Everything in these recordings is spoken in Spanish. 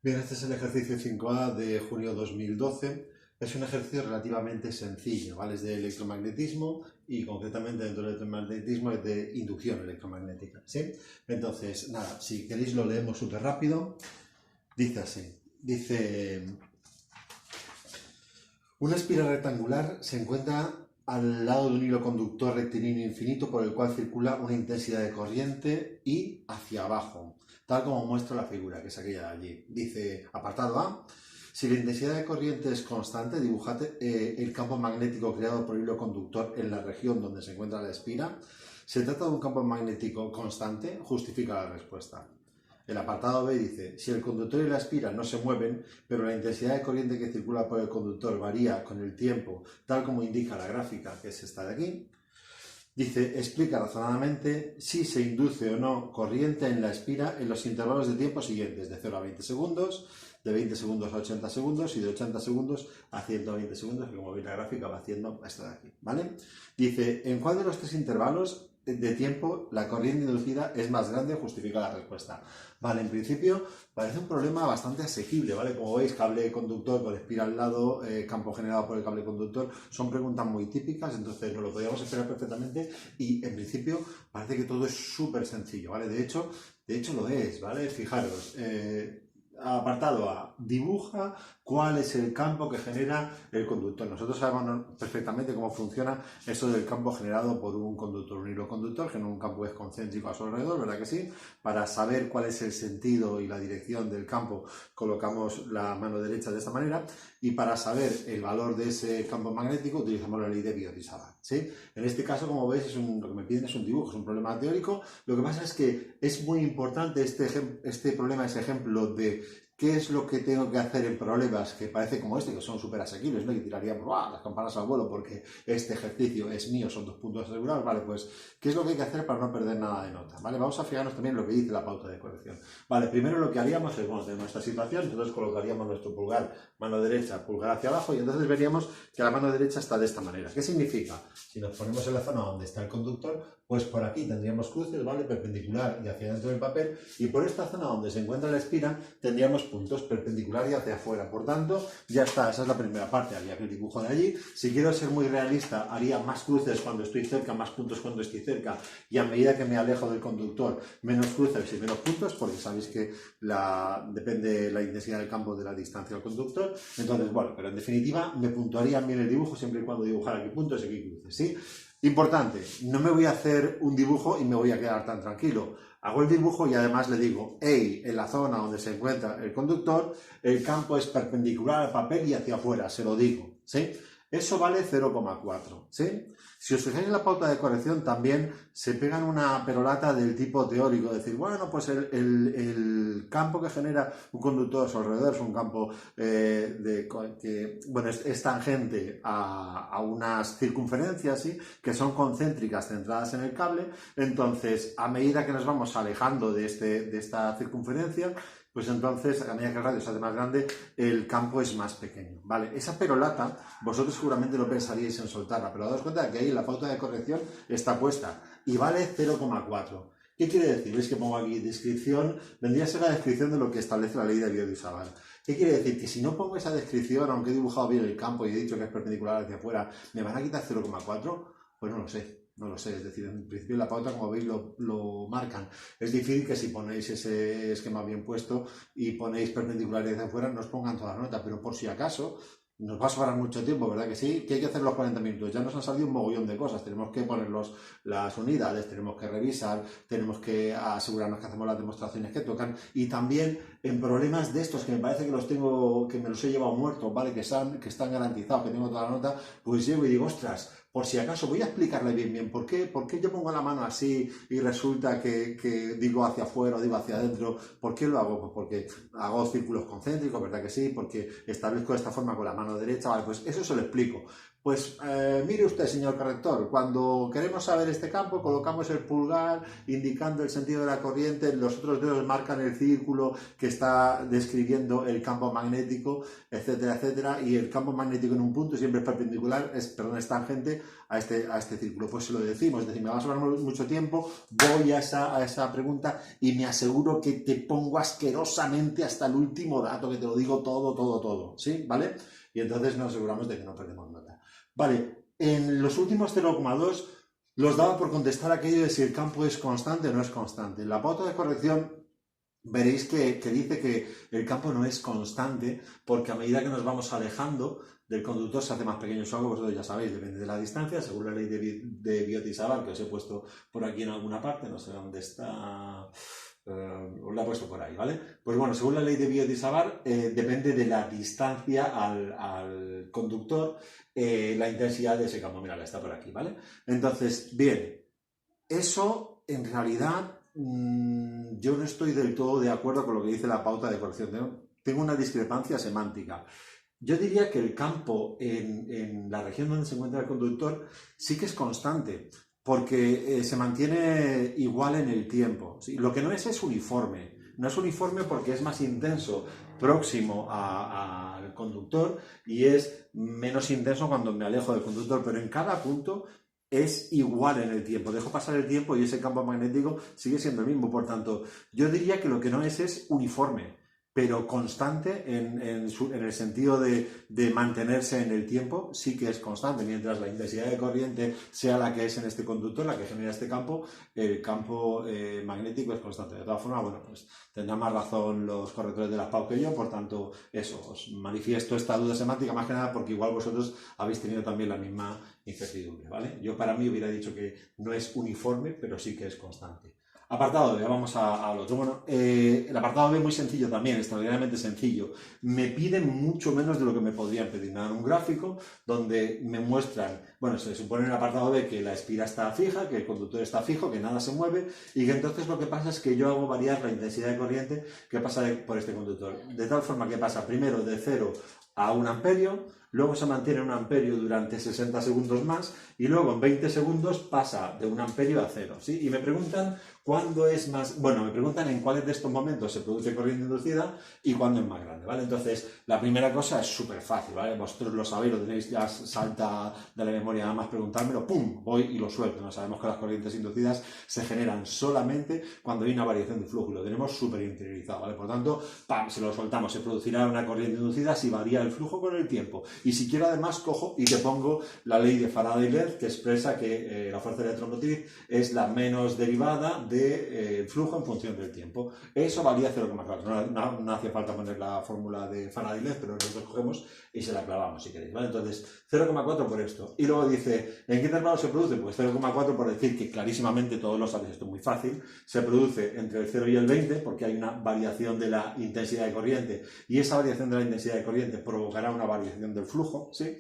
Bien, este es el ejercicio 5A de junio 2012. Es un ejercicio relativamente sencillo, ¿vale? Es de electromagnetismo y concretamente dentro del electromagnetismo es de inducción electromagnética, ¿sí? Entonces, nada, si queréis lo leemos súper rápido. Dice así, una espiral rectangular se encuentra al lado de un hilo conductor rectilíneo infinito por el cual circula una intensidad de corriente I hacia abajo, tal como muestra la figura, que es aquella de allí. Dice, apartado A, si la intensidad de corriente es constante, dibujad el campo magnético creado por el hilo conductor en la región donde se encuentra la espiral. ¿Se trata de un campo magnético constante? Justifica la respuesta. El apartado B dice, si el conductor y la espiral no se mueven, pero la intensidad de corriente que circula por el conductor varía con el tiempo, tal como indica la gráfica, que es esta de aquí, dice, explica razonadamente si se induce o no corriente en la espiral en los intervalos de tiempo siguientes, de 0 a 20 segundos, de 20 segundos a 80 segundos y de 80 segundos a 120 segundos, que como veis la gráfica va haciendo esta de aquí, ¿vale? Dice, ¿en cuál de los tres intervalos de tiempo la corriente inducida es más grande? Justifica la respuesta. Vale, en principio parece un problema bastante asequible, ¿vale? Como veis, cable conductor con espiral al lado, campo generado por el cable conductor, son preguntas muy típicas, entonces nos lo podíamos esperar perfectamente y en principio parece que todo es súper sencillo, ¿vale? De hecho lo es, ¿vale? Fijaros, apartado A, dibuja cuál es el campo que genera el conductor. Nosotros sabemos perfectamente cómo funciona eso del campo generado por un conductor, un hilo conductor, que en un campo es concéntrico a su alrededor, ¿verdad que sí? Para saber cuál es el sentido y la dirección del campo, colocamos la mano derecha de esta manera, y para saber el valor de ese campo magnético utilizamos la ley de Biot-Savart, ¿sí? En este caso, como veis, lo que me piden es un dibujo, es un problema teórico. Lo que pasa es que es muy importante este problema, ese ejemplo de qué es lo que tengo que hacer en problemas que parece como este, que son súper asequibles, ¿no? Y tiraríamos las campanas al vuelo porque este ejercicio es mío, son 2 puntos asegurados, ¿vale? Pues, ¿qué es lo que hay que hacer para no perder nada de nota? ¿Vale? Vamos a fijarnos también en lo que dice la pauta de corrección. Vale, primero lo que haríamos es, bueno, tenemos esta situación, entonces colocaríamos nuestro pulgar, mano derecha, pulgar hacia abajo, y entonces veríamos que la mano derecha está de esta manera. ¿Qué significa? Si nos ponemos en la zona donde está el conductor, pues por aquí tendríamos cruces, ¿vale? Perpendicular y hacia dentro del papel, y por esta zona donde se encuentra la espiral tendríamos puntos perpendicular y hacia afuera. Por tanto, ya está, esa es la primera parte, haría el dibujo de allí. Si quiero ser muy realista, haría más cruces cuando estoy cerca, más puntos cuando estoy cerca, y a medida que me alejo del conductor, menos cruces y menos puntos, porque sabéis que depende la intensidad del campo de la distancia al conductor. Entonces, bueno, pero en definitiva me puntuaría bien el dibujo siempre y cuando dibujara aquí puntos y aquí cruces, ¿sí? Importante, no me voy a hacer un dibujo y me voy a quedar tan tranquilo. Hago el dibujo y además le digo, hey, en la zona donde se encuentra el conductor, el campo es perpendicular al papel y hacia afuera, se lo digo, ¿sí? Eso vale 0,4, ¿sí? Si os fijáis en la pauta de corrección también se pegan una perolata del tipo teórico, decir, bueno, pues el campo que genera un conductor a su alrededor es un campo que bueno, es tangente a unas circunferencias, ¿sí? Que son concéntricas centradas en el cable. Entonces, a medida que nos vamos alejando de esta circunferencia, pues entonces, a medida que el radio se hace más grande, el campo es más pequeño, ¿vale? Esa perolata, vosotros seguramente no pensaríais en soltarla, pero daos cuenta que ahí la pauta de corrección está puesta y vale 0,4. ¿Qué quiere decir? ¿Veis que pongo aquí descripción? Vendría a ser la descripción de lo que establece la ley de Biot-Savart. ¿Qué quiere decir? Que si no pongo esa descripción, aunque he dibujado bien el campo y he dicho que es perpendicular hacia afuera, ¿me van a quitar 0,4? Pues no lo sé. No lo sé, es decir, en principio la pauta, como veis, lo marcan. Es difícil que si ponéis ese esquema bien puesto y ponéis perpendicular hacia afuera, no os pongan toda la nota, pero por si acaso, nos va a sobrar mucho tiempo, ¿verdad que sí? ¿Qué hay que hacer los 40 minutos? Ya nos han salido un mogollón de cosas. Tenemos que poner las unidades, tenemos que revisar, tenemos que asegurarnos que hacemos las demostraciones que tocan, y también en problemas de estos que me parece que que me los he llevado muertos, ¿vale? Que están garantizados, que tengo toda la nota, pues llego y digo, ostras, por si acaso voy a explicarle bien por qué yo pongo la mano así y resulta que digo hacia afuera o digo hacia adentro. ¿Por qué lo hago? Pues porque hago círculos concéntricos, ¿verdad que sí? Porque establezco de esta forma con la mano derecha, vale, pues eso se lo explico. Pues mire usted, señor corrector, cuando queremos saber este campo, colocamos el pulgar indicando el sentido de la corriente, los otros dedos marcan el círculo que está describiendo el campo magnético, etcétera, etcétera, y el campo magnético en un punto siempre es perpendicular, es tangente a este círculo. Pues se lo decimos, es decir, me vas a hablar mucho tiempo, voy a esa pregunta y me aseguro que te pongo asquerosamente hasta el último dato, que te lo digo todo, ¿sí? ¿Vale? Y entonces nos aseguramos de que no perdemos nota. Vale, en los últimos 0,2 los daba por contestar aquello de si el campo es constante o no es constante. En la pauta de corrección veréis que dice que el campo no es constante porque a medida que nos vamos alejando del conductor se hace más pequeño su algo, vosotros ya sabéis, depende de la distancia, según la ley de Biot-Savart, que os he puesto por aquí en alguna parte, no sé dónde está... os la he puesto por ahí, ¿vale? Pues bueno, según la ley de Biot-Savart, depende de la distancia al conductor, la intensidad de ese campo. Mira, está por aquí, ¿vale? Entonces, bien, eso en realidad yo no estoy del todo de acuerdo con lo que dice la pauta de corrección. Tengo una discrepancia semántica. Yo diría que el campo en la región donde se encuentra el conductor sí que es constante, porque se mantiene igual en el tiempo. ¿Sí? Lo que no es uniforme. No es uniforme porque es más intenso próximo al conductor y es menos intenso cuando me alejo del conductor, pero en cada punto es igual en el tiempo. Dejo pasar el tiempo y ese campo magnético sigue siendo el mismo. Por tanto, yo diría que lo que no es uniforme, pero constante en el sentido de mantenerse en el tiempo, sí que es constante. Mientras la intensidad de corriente sea la que es en este conductor, la que genera este campo, el campo magnético es constante. De todas formas, bueno, pues tendrán más razón los correctores de la PAU que yo, por tanto, eso, os manifiesto esta duda semántica más que nada porque igual vosotros habéis tenido también la misma incertidumbre, ¿vale? Yo para mí hubiera dicho que no es uniforme, pero sí que es constante. Apartado B, vamos al otro. Bueno, el apartado B es muy sencillo también, extraordinariamente sencillo. Me piden mucho menos de lo que me podrían pedir. Me dan un gráfico donde me muestran, bueno, se supone en el apartado B que la espira está fija, que el conductor está fijo, que nada se mueve y que entonces lo que pasa es que yo hago variar la intensidad de corriente que pasa por este conductor. De tal forma que pasa primero de 0 a 1 amperio, luego se mantiene 1 amperio durante 60 segundos más y luego en 20 segundos pasa de 1 amperio a 0, ¿sí? Y me preguntan cuándo es más... Bueno, me preguntan en cuáles de estos momentos se produce corriente inducida y cuándo es más grande, ¿vale? Entonces, la primera cosa es súper fácil, ¿vale? Vosotros lo sabéis, lo tenéis ya salta de la memoria, nada más preguntármelo, ¡pum! Voy y lo suelto, ¿no? Sabemos que las corrientes inducidas se generan solamente cuando hay una variación de flujo y lo tenemos súper interiorizado, ¿vale? Por tanto, ¡pam! Se lo soltamos, se producirá una corriente inducida si varía el flujo con el tiempo. Y si quiero además cojo y te pongo la ley de Faraday-Lenz que expresa que la fuerza electromotriz es la menos derivada del flujo en función del tiempo. Eso valía 0,4. No hacía falta poner la fórmula de Faraday-Lenz, pero nosotros cogemos y se la clavamos si queréis, ¿vale? Entonces, 0,4 por esto. Y luego dice, ¿en qué intervalo se produce? Pues 0,4 por decir que clarísimamente todos lo sabéis, esto es muy fácil, se produce entre el 0 y el 20 porque hay una variación de la intensidad de corriente y esa variación de la intensidad de corriente provocará una variación del flujo, ¿sí?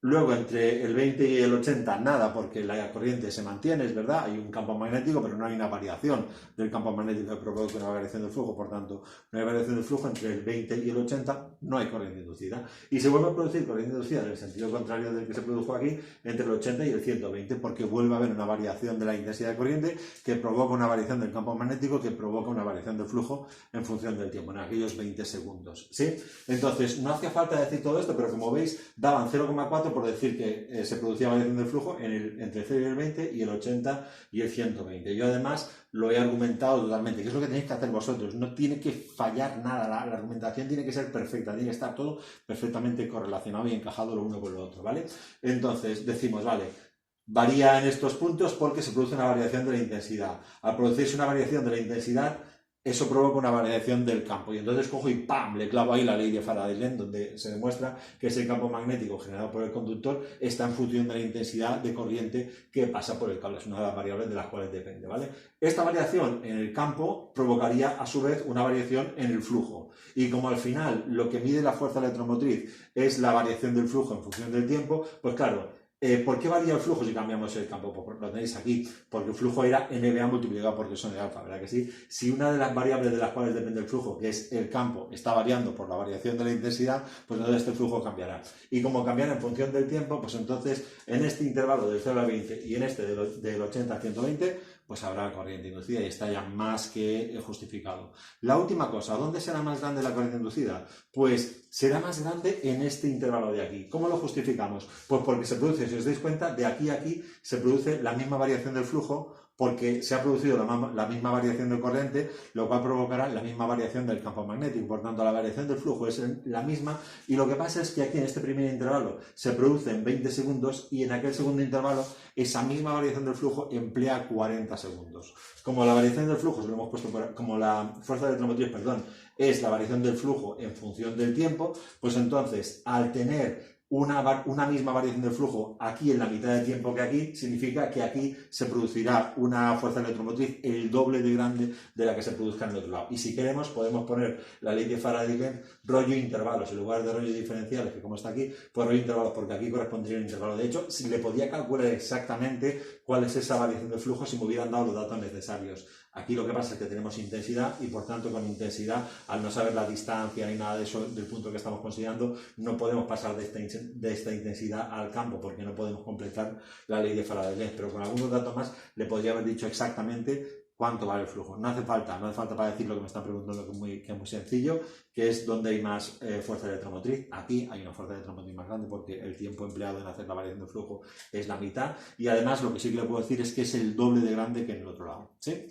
Luego, entre el 20 y el 80, nada, porque la corriente se mantiene, es verdad, hay un campo magnético, pero no hay una variación del campo magnético que provoque una variación del flujo, por tanto, no hay variación del flujo entre el 20 y el 80, no hay corriente inducida. Y se vuelve a producir corriente inducida en el sentido contrario del que se produjo aquí, entre el 80 y el 120, porque vuelve a haber una variación de la intensidad de corriente que provoca una variación del campo magnético que provoca una variación del flujo en función del tiempo, en aquellos 20 segundos, ¿sí? Entonces, no hacía falta decir todo esto, pero como veis, daban 0,4 por decir que se producía variación del flujo entre el 0 y el 20 y el 80 y el 120. Yo además lo he argumentado totalmente, que es lo que tenéis que hacer vosotros, no tiene que fallar nada, la argumentación tiene que ser perfecta, tiene que estar todo perfectamente correlacionado y encajado lo uno con lo otro, ¿vale? Entonces decimos, vale, varía en estos puntos porque se produce una variación de la intensidad. Al producirse una variación de la intensidad, eso provoca una variación del campo y entonces cojo y ¡pam! Le clavo ahí la ley de Faraday-Lenz donde se demuestra que ese campo magnético generado por el conductor está en función de la intensidad de corriente que pasa por el cable. Es una de las variables de las cuales depende, ¿vale? Esta variación en el campo provocaría a su vez una variación en el flujo y como al final lo que mide la fuerza electromotriz es la variación del flujo en función del tiempo, pues claro, ¿Por qué varía el flujo si cambiamos el campo? Pues lo tenéis aquí, porque el flujo era NBA multiplicado por Q de alfa, ¿verdad que sí? Si una de las variables de las cuales depende el flujo, que es el campo, está variando por la variación de la intensidad, pues entonces este flujo cambiará. Y como cambiará en función del tiempo, pues entonces en este intervalo del 0 a 20 y en este del 80 a 120, pues habrá corriente inducida y está ya más que justificado. La última cosa, ¿dónde será más grande la corriente inducida? Pues será más grande en este intervalo de aquí. ¿Cómo lo justificamos? Pues porque se produce, si os dais cuenta, de aquí a aquí se produce la misma variación del flujo porque se ha producido la misma variación de corriente, lo cual provocará la misma variación del campo magnético. Por tanto, la variación del flujo es la misma y lo que pasa es que aquí en este primer intervalo se produce en 20 segundos y en aquel segundo intervalo esa misma variación del flujo emplea 40 segundos. Como la variación del flujo, se lo hemos puesto como la fuerza electromotriz, perdón, es la variación del flujo en función del tiempo, pues entonces al tener una misma variación del flujo aquí en la mitad de tiempo que aquí, significa que aquí se producirá una fuerza electromotriz el doble de grande de la que se produzca en el otro lado. Y si queremos, podemos poner la ley de Faraday-Lenz rollo intervalos, en lugar de rollo diferenciales, que como está aquí, pues rollo intervalos, porque aquí correspondería un intervalo. De hecho, si le podía calcular exactamente cuál es esa variación de flujo si me hubieran dado los datos necesarios. Aquí lo que pasa es que tenemos intensidad y por tanto con intensidad, al no saber la distancia ni nada de eso del punto que estamos considerando, no podemos pasar de esta intensidad al campo porque no podemos completar la ley de Faraday-Lenz, pero con algunos datos más le podría haber dicho exactamente cuánto vale el flujo. No hace falta para decir lo que me están preguntando, que es muy sencillo, que es dónde hay más fuerza electromotriz. Aquí hay una fuerza electromotriz más grande porque el tiempo empleado en hacer la variación de flujo es la mitad y además lo que sí que le puedo decir es que es el doble de grande que en el otro lado. ¿Sí?